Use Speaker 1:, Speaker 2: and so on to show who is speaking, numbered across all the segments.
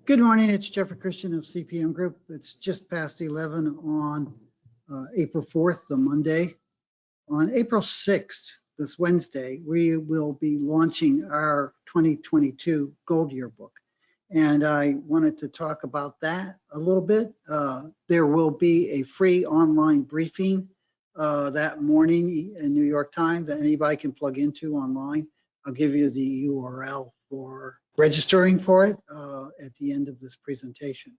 Speaker 1: Good morning, it's Jeffrey Christian of CPM Group. It's just past 11 on April 4th, the Monday. On April 6th, this Wednesday, we will be launching our 2022 Gold Yearbook. And I wanted to talk about that a little bit. There will be a free online briefing that morning in New York time that anybody can plug into online. I'll give you the URL for registering for it at the end of this presentation.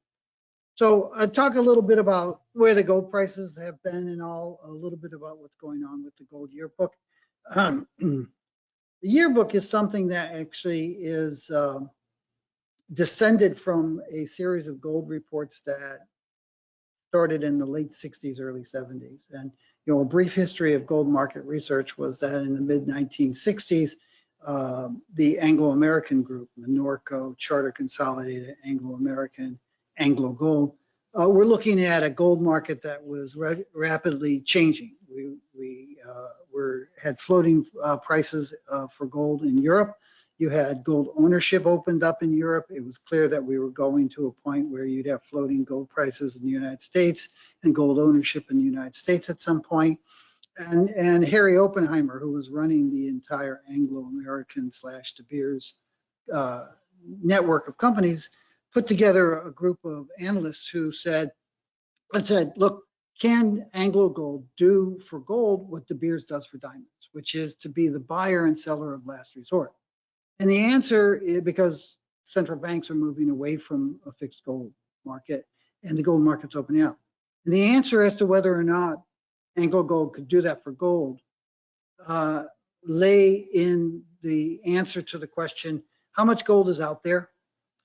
Speaker 1: So I'll talk a little bit about where the gold prices have been and a little bit about what's going on with the Gold Yearbook. The Yearbook is something that actually is descended from a series of gold reports that started in the late 60s, early 70s. And a brief history of gold market research was that in the mid 1960s, the Anglo-American group, the Norco, Charter Consolidated, Anglo-American, Anglo Gold, we're looking at a gold market that was rapidly changing. We had floating prices for gold in Europe. You had gold ownership opened up in Europe. It was clear that we were going to a point where you'd have floating gold prices in the United States and gold ownership in the United States at some point. And Harry Oppenheimer, who was running the entire Anglo-American / De Beers network of companies, put together a group of analysts who said, look, can Anglo Gold do for gold what De Beers does for diamonds, which is to be the buyer and seller of last resort? And the answer is because central banks are moving away from a fixed gold market and the gold market's opening up. And the answer as to whether or not Anglo Gold could do that for gold lay in the answer to the question, how much gold is out there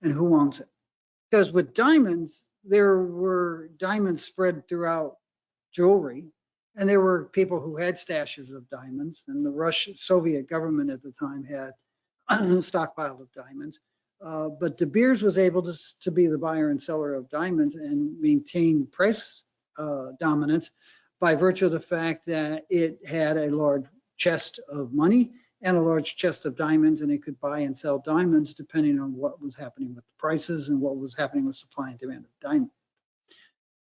Speaker 1: and who owns it? Because with diamonds, there were diamonds spread throughout jewelry, and there were people who had stashes of diamonds, and the Soviet government at the time had a stockpile of diamonds. But De Beers was able to be the buyer and seller of diamonds and maintain price dominance by virtue of the fact that it had a large chest of money and a large chest of diamonds, and it could buy and sell diamonds depending on what was happening with the prices and what was happening with supply and demand of diamonds.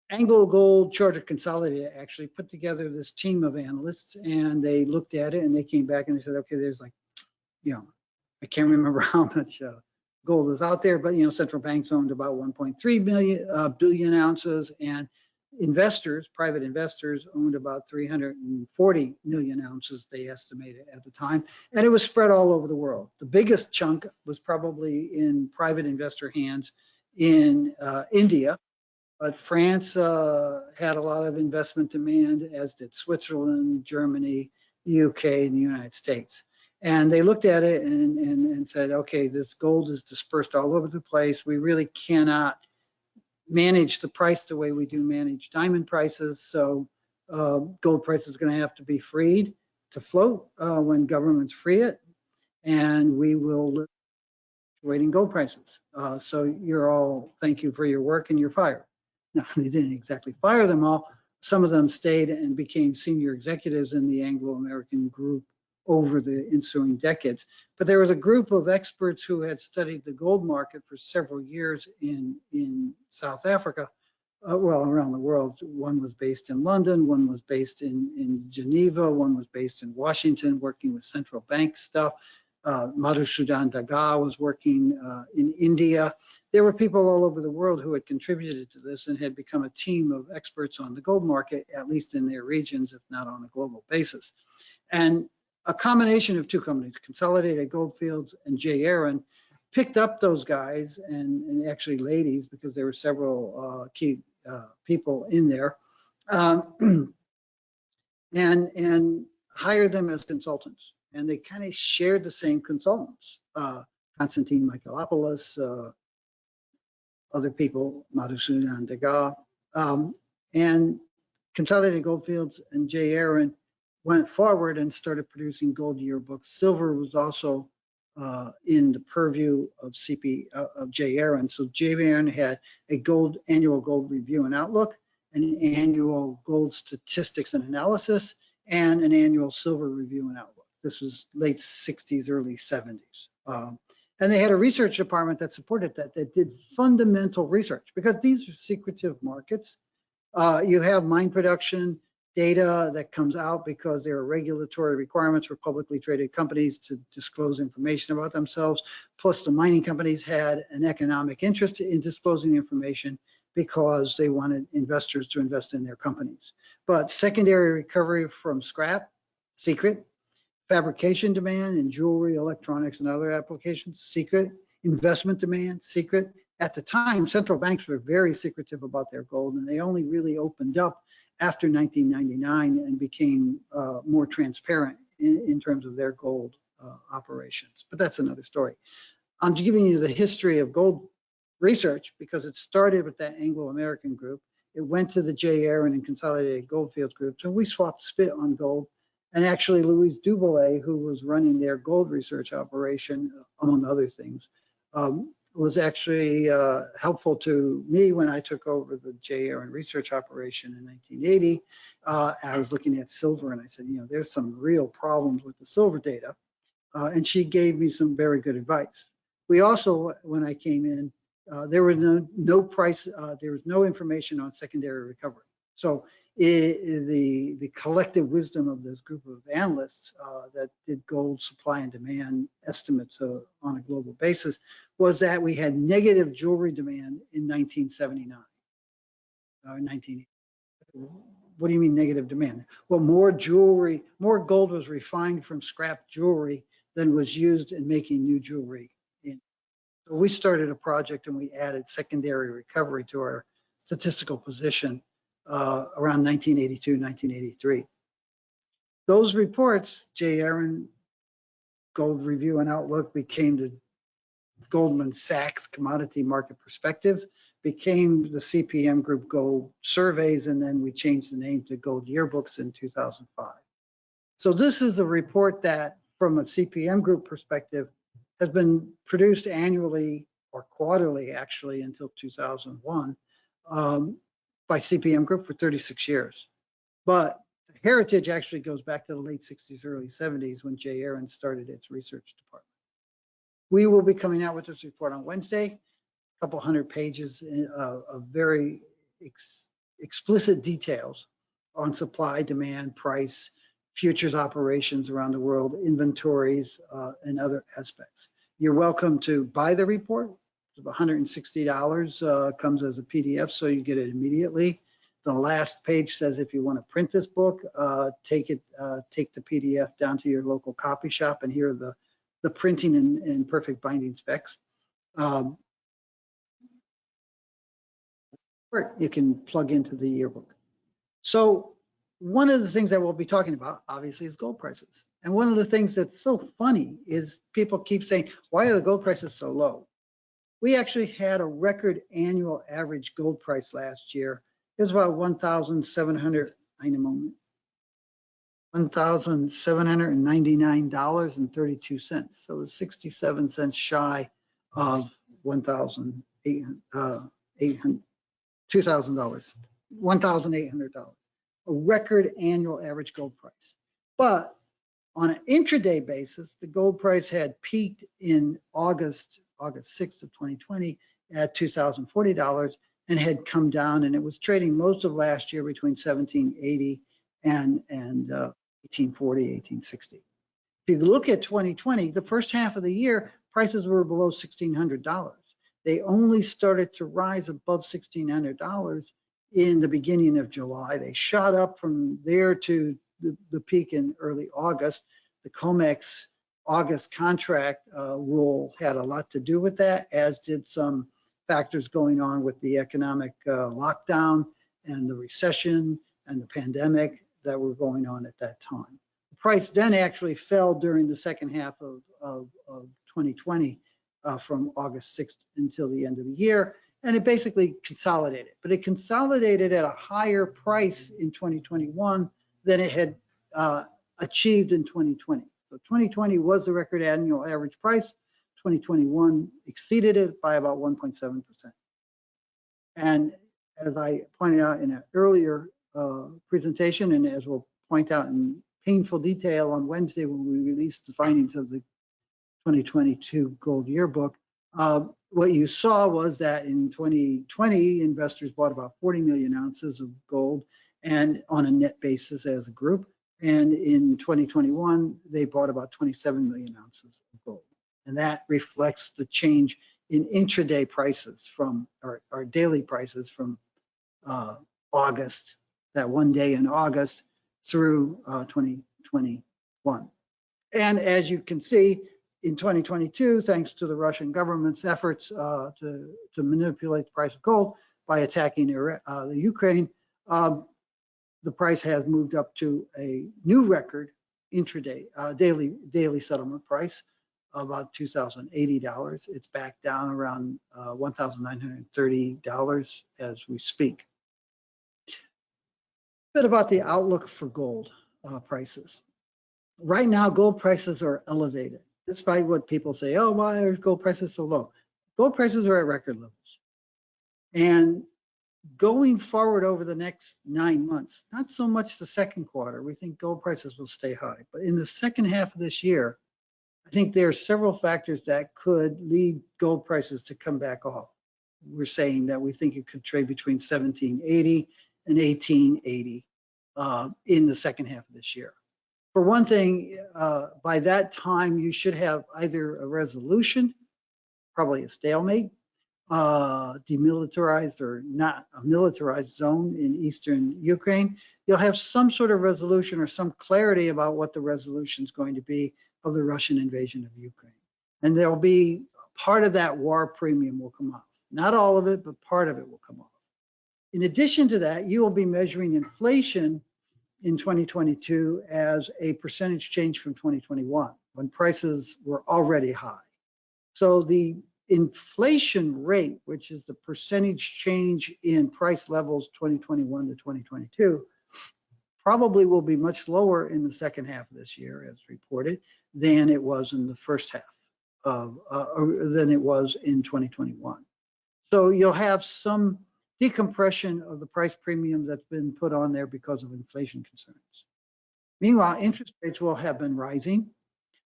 Speaker 1: Anglo Gold Charter Consolidated actually put together this team of analysts, and they looked at it and they came back and they said, okay, there's like, I can't remember how much gold was out there, but central banks owned about 1.3 billion ounces, and investors, private investors, owned about 340 million ounces, they estimated at the time, and it was spread all over the world. The biggest chunk was probably in private investor hands in India, but France had a lot of investment demand, as did Switzerland, Germany, UK, and the United States. And they looked at it and said, okay, this gold is dispersed all over the place. We really cannot manage the price the way we do manage diamond prices. So gold price is going to have to be freed to float when governments free it. And we will live waiting gold prices. So you're all, thank you for your work, and you're fired. Now, they didn't exactly fire them all. Some of them stayed and became senior executives in the Anglo-American group over the ensuing decades. But there was a group of experts who had studied the gold market for several years in South Africa, well, around the world. One was based in London, one was based in Geneva, one was based in Washington, working with central bank stuff. Madhusudan Daga was working in India. There were people all over the world who had contributed to this and had become a team of experts on the gold market, at least in their regions, if not on a global basis. And a combination of two companies, Consolidated Goldfields and J. Aron, picked up those guys and actually ladies, because there were several key people in there, and hired them as consultants. And they kind of shared the same consultants, Konstantin Michaelopoulos, other people, Madhusudan Daga, and Consolidated Goldfields and J. Aron went forward and started producing gold yearbooks. Silver was also in the purview of J. Aron. So J. Aron had a annual gold review and outlook, an annual gold statistics and analysis, and an annual silver review and outlook. This was late 60s, early 70s. And they had a research department that supported that did fundamental research, because these are secretive markets. You have mine production data that comes out because there are regulatory requirements for publicly traded companies to disclose information about themselves. Plus, the mining companies had an economic interest in disclosing information because they wanted investors to invest in their companies. But secondary recovery from scrap, secret. Fabrication demand in jewelry, electronics, and other applications, secret. Investment demand, secret. At the time, central banks were very secretive about their gold, and they only really opened up after 1999 and became more transparent in terms of their gold operations. But that's another story. I'm giving you the history of gold research because it started with that Anglo-American group. It went to the J. Aaron and Consolidated Goldfields groups, and we swapped spit on gold. And actually, Louise Duboulay, who was running their gold research operation, among other things, was actually helpful to me when I took over the J. Aaron research operation in 1980. I was looking at silver, and I said, there's some real problems with the silver data. And she gave me some very good advice. We also, when I came in, there was no price, there was no information on secondary recovery. So the collective wisdom of this group of analysts that did gold supply and demand estimates on a global basis was that we had negative jewelry demand in 1979, 1980. What do you mean negative demand? Well, more gold was refined from scrap jewelry than was used in making new jewelry. So we started a project and we added secondary recovery to our statistical position around 1982, 1983. Those reports, J. Aaron Gold Review and Outlook, became the Goldman Sachs Commodity Market Perspectives, became the CPM Group Gold Surveys, and then we changed the name to Gold Yearbooks in 2005. So this is a report that, from a CPM Group perspective, has been produced annually or quarterly, actually, until 2001 by CPM Group for 36 years. But the heritage actually goes back to the late 60s, early 70s when J. Aaron started its research department. We will be coming out with this report on Wednesday, a couple hundred pages of very explicit details on supply, demand, price, futures operations around the world, inventories, and other aspects. You're welcome to buy the report. It's $160, comes as a PDF, so you get it immediately. The last page says if you want to print this book, take the PDF down to your local copy shop, and here are the printing and perfect binding specs. You can plug into the yearbook. So one of the things that we'll be talking about, obviously, is gold prices. And one of the things that's so funny is people keep saying, why are the gold prices so low? We actually had a record annual average gold price last year. It was about $1,799.32. So it was 67 cents shy of $2,800, $1,800. A record annual average gold price. But on an intraday basis, the gold price had peaked in August 6th of 2020 at $2,040 and had come down, and it was trading most of last year between 1780 and 1840, 1860. If you look at 2020, the first half of the year, prices were below $1,600. They only started to rise above $1,600 in the beginning of July. They shot up from there to the peak in early August. The COMEX August contract rule had a lot to do with that, as did some factors going on with the economic lockdown and the recession and the pandemic that were going on at that time. The price then actually fell during the second half of 2020 from August 6th until the end of the year. And it basically consolidated, but it consolidated at a higher price in 2021 than it had achieved in 2020. So 2020 was the record annual average price. 2021 exceeded it by about 1.7%. And as I pointed out in an earlier presentation, and as we'll point out in painful detail on Wednesday when we release the findings of the 2022 gold yearbook, what you saw was that in 2020, investors bought about 40 million ounces of gold and on a net basis as a group. And in 2021, they bought about 27 million ounces of gold. And that reflects the change in intraday prices from our daily prices from August, that one day in August through 2021. And as you can see, in 2022, thanks to the Russian government's efforts to manipulate the price of gold by attacking the Ukraine, the price has moved up to a new record intraday, daily settlement price of about $2,080. It's back down around $1,930 as we speak. A bit about the outlook for gold prices. Right now, gold prices are elevated, despite what people say, oh, why are gold prices so low? Gold prices are at record levels. And going forward over the next 9 months, not so much the second quarter, we think gold prices will stay high. But in the second half of this year, I think there are several factors that could lead gold prices to come back off. We're saying that we think it could trade between 1780 and 1880 in the second half of this year. For one thing, by that time, you should have either a resolution, probably a stalemate, demilitarized or not a militarized zone in eastern Ukraine. You'll have some sort of resolution or some clarity about what the resolution is going to be of the Russian invasion of Ukraine. And there'll be part of that war premium will come off. Not all of it, but part of it will come off. In addition to that, you will be measuring inflation in 2022 as a percentage change from 2021, when prices were already high. So the inflation rate, which is the percentage change in price levels 2021 to 2022, probably will be much lower in the second half of this year, as reported, than it was in the first half than it was in 2021. So you'll have some decompression of the price premium that's been put on there because of inflation concerns. Meanwhile, interest rates will have been rising.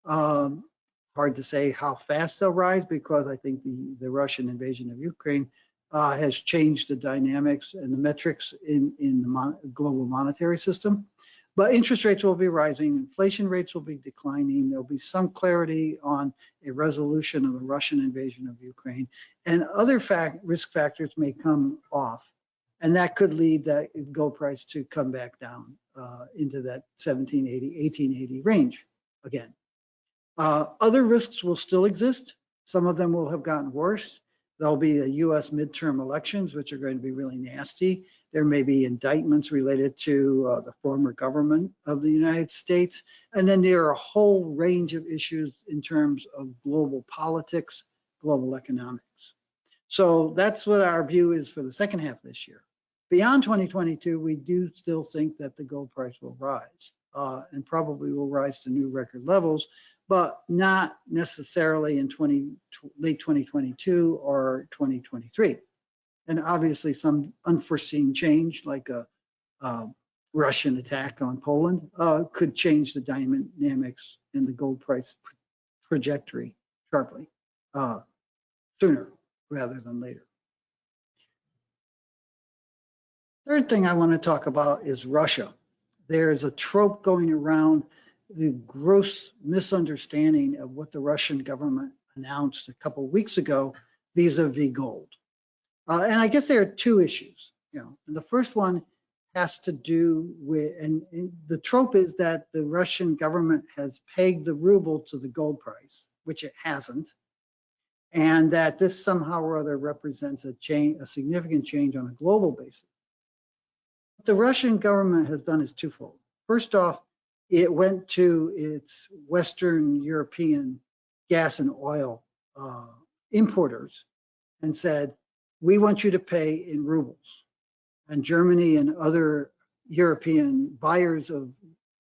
Speaker 1: Hard to say how fast they'll rise because I think the Russian invasion of Ukraine has changed the dynamics and the metrics in the global monetary system. But interest rates will be rising, inflation rates will be declining, there'll be some clarity on a resolution of the Russian invasion of Ukraine, and other risk factors may come off. And that could lead that gold price to come back down into that 1780, 1880 range again. Other risks will still exist. Some of them will have gotten worse. There'll be a US midterm elections, which are going to be really nasty. There may be indictments related to the former government of the United States. And then there are a whole range of issues in terms of global politics, global economics. So that's what our view is for the second half of this year. Beyond 2022, we do still think that the gold price will rise and probably will rise to new record levels, but not necessarily in late 2022 or 2023. And obviously some unforeseen change like a Russian attack on Poland could change the dynamics in the gold price trajectory sharply sooner rather than later. Third thing I want to talk about is Russia. There's a trope going around, the gross misunderstanding of what the Russian government announced a couple of weeks ago vis-a-vis gold. And I guess there are two issues. And the first one has to do with, and the trope is that the Russian government has pegged the ruble to the gold price, which it hasn't, and that this somehow or other represents a significant change on a global basis. What the Russian government has done is twofold. First off, it went to its Western European gas and oil importers and said, we want you to pay in rubles. And Germany and other European buyers of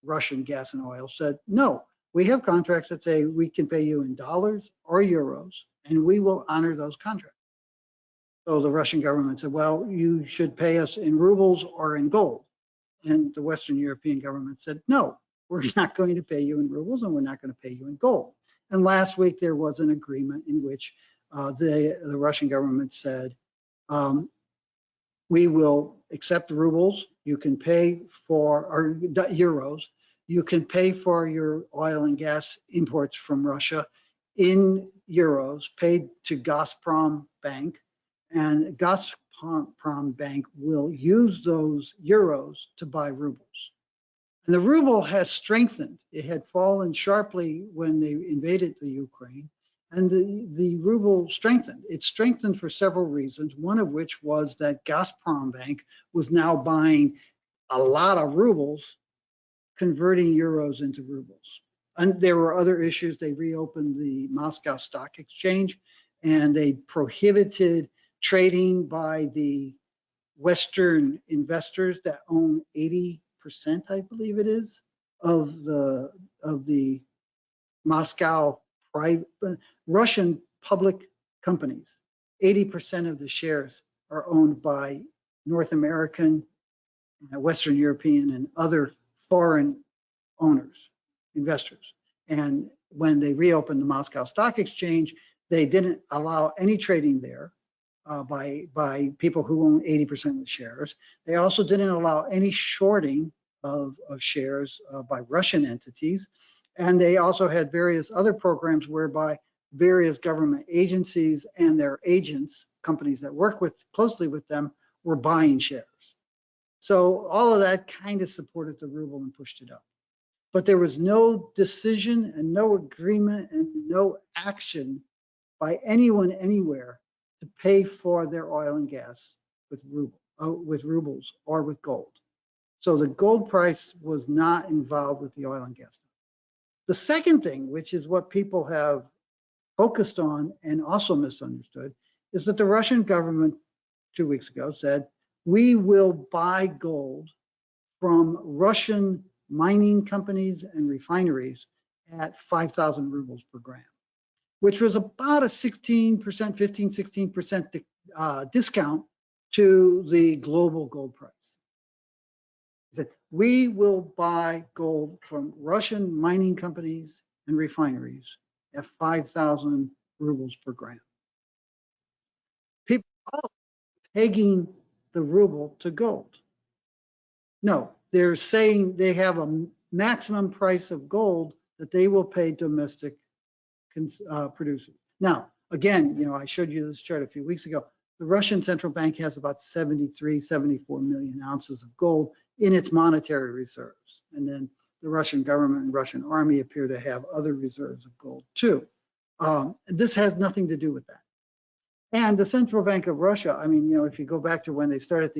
Speaker 1: Russian gas and oil said, no, we have contracts that say we can pay you in dollars or euros, and we will honor those contracts. So the Russian government said, well, you should pay us in rubles or in gold. And the Western European government said, no, we're not going to pay you in rubles and we're not going to pay you in gold. And last week there was an agreement in which the Russian government said, we will accept rubles. You can pay for, or euros. You can pay for your oil and gas imports from Russia in euros, paid to Gazprom Bank, and Gazprom Bank will use those euros to buy rubles. And the ruble has strengthened. It had fallen sharply when they invaded the Ukraine, and the ruble strengthened. It strengthened for several reasons, one of which was that Gazprom Bank was now buying a lot of rubles, converting euros into rubles. And there were other issues. They reopened the Moscow Stock Exchange, and they prohibited trading by the Western investors that own 80%, I believe it is, of the Moscow private Russian public companies. 80% of the shares are owned by North American, Western European, and other foreign owners, investors. And when they reopened the Moscow Stock Exchange, they didn't allow any trading there by people who own 80% of the shares. They also didn't allow any shorting of shares by Russian entities. And they also had various other programs whereby various government agencies and their agents, companies that work closely with them, were buying shares. So all of that kind of supported the ruble and pushed it up. But there was no decision and no agreement and no action by anyone anywhere to pay for their oil and gas with rubles or with gold. So the gold price was not involved with the oil and gas. The second thing, which is what people have focused on and also misunderstood, is that the Russian government 2 weeks ago said, we will buy gold from Russian mining companies and refineries at 5,000 rubles per gram, which was about a 16%, 15, 16% discount to the global gold price. He said, we will buy gold from Russian mining companies and refineries at 5,000 rubles per gram. People are pegging the ruble to gold. No, they're saying they have a maximum price of gold that they will pay domestic producers. Now, again, I showed you this chart a few weeks ago. The Russian central bank has about 73, 74 million ounces of gold in its monetary reserves. And then the Russian government and Russian army appear to have other reserves of gold too. This has nothing to do with that. And the Central Bank of Russia, I mean, if you go back to when they started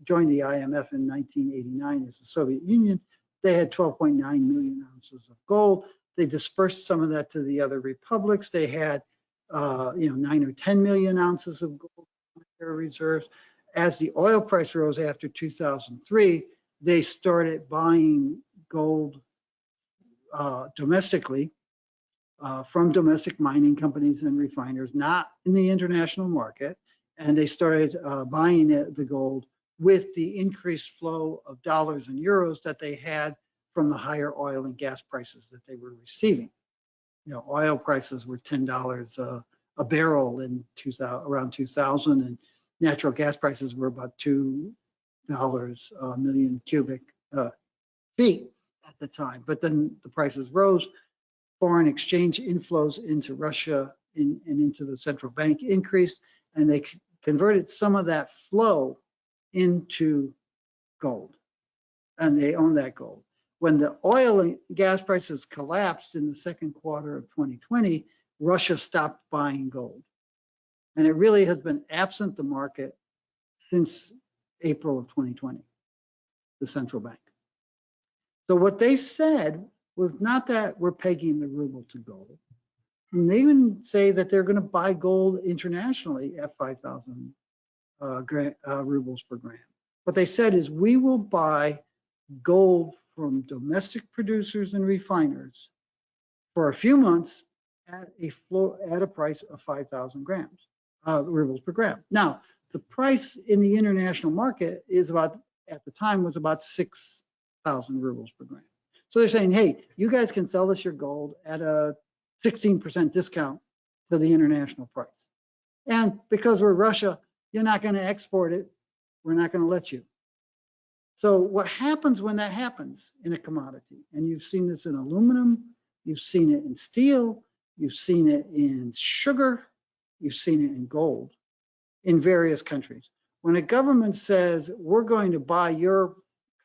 Speaker 1: joined the IMF in 1989 as the Soviet Union, they had 12.9 million ounces of gold. They dispersed some of that to the other republics. They had, 9 or 10 million ounces of gold in their reserves. As the oil price rose after 2003, they started buying gold domestically from domestic mining companies and refiners, not in the international market. And they started buying the gold with the increased flow of dollars and euros that they had from the higher oil and gas prices that they were receiving. Oil prices were $10 a barrel in around 2000, and natural gas prices were about $2 a million cubic feet at the time. But then the prices rose. Foreign exchange inflows into Russia and into the central bank increased, and they converted some of that flow into gold, and they own that gold. When the oil and gas prices collapsed in the second quarter of 2020, Russia stopped buying gold. And it really has been absent the market since April of 2020, the central bank. So what they said was not that we're pegging the ruble to gold. And they even say that they're going to buy gold internationally at 5,000 rubles per gram. What they said is we will buy gold from domestic producers and refiners for a few months at a price of 5,000 rubles per gram. Now, the price in the international market is at the time was about 6,000 rubles per gram. So they're saying, hey, you guys can sell us your gold at a 16% discount to the international price. And because we're Russia, you're not going to export it. We're not going to let you. So what happens when that happens in a commodity, and you've seen this in aluminum, you've seen it in steel, you've seen it in sugar, you've seen it in gold in various countries. When a government says, we're going to buy your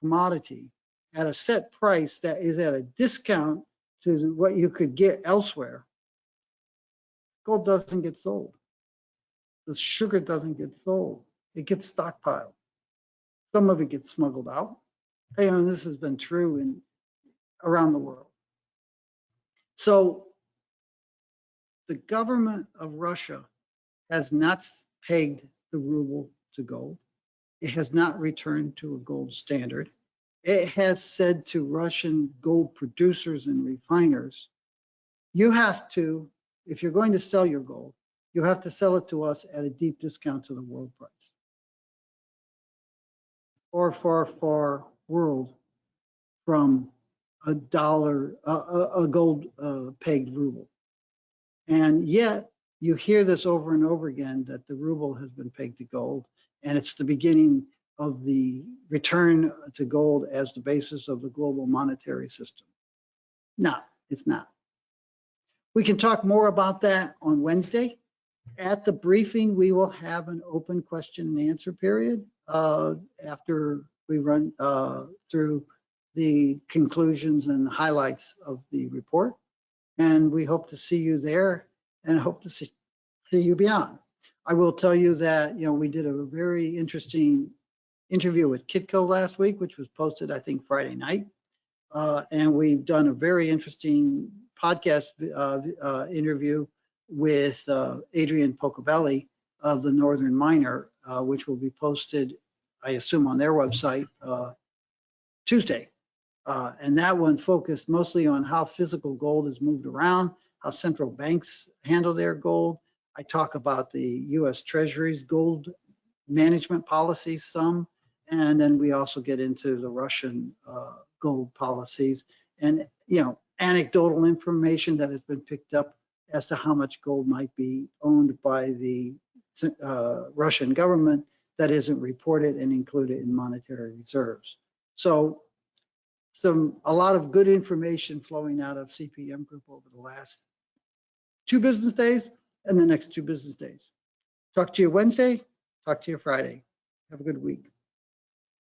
Speaker 1: commodity at a set price that is at a discount to what you could get elsewhere, gold doesn't get sold. The sugar doesn't get sold. It gets stockpiled. Some of it gets smuggled out. And this has been true around the world. So the government of Russia has not pegged the ruble to gold. It has not returned to a gold standard. It has said to Russian gold producers and refiners, you have to, if you're going to sell your gold, you have to sell it to us at a deep discount to the world price. Far, far, far world from a dollar, a gold pegged ruble. And yet you hear this over and over again that the ruble has been pegged to gold, and it's the beginning of the return to gold as the basis of the global monetary system. No, it's not. We can talk more about that on Wednesday. At the briefing, we will have an open question and answer period after we run through the conclusions and highlights of the report. And we hope to see you there and hope to see you beyond. I will tell you that, we did a very interesting interview with Kitco last week, which was posted, I think, Friday night. And we've done a very interesting podcast interview with Adrian Pocobelli of the Northern Miner, which will be posted, I assume, on their website Tuesday. And that one focused mostly on how physical gold is moved around, how central banks handle their gold. I talk about the US Treasury's gold management policies some, and then we also get into the Russian gold policies and, anecdotal information that has been picked up as to how much gold might be owned by the Russian government that isn't reported and included in monetary reserves. So a lot of good information flowing out of CPM Group over the last 2 business days and the next 2 business days. Talk to you Wednesday, talk to you Friday. Have a good week.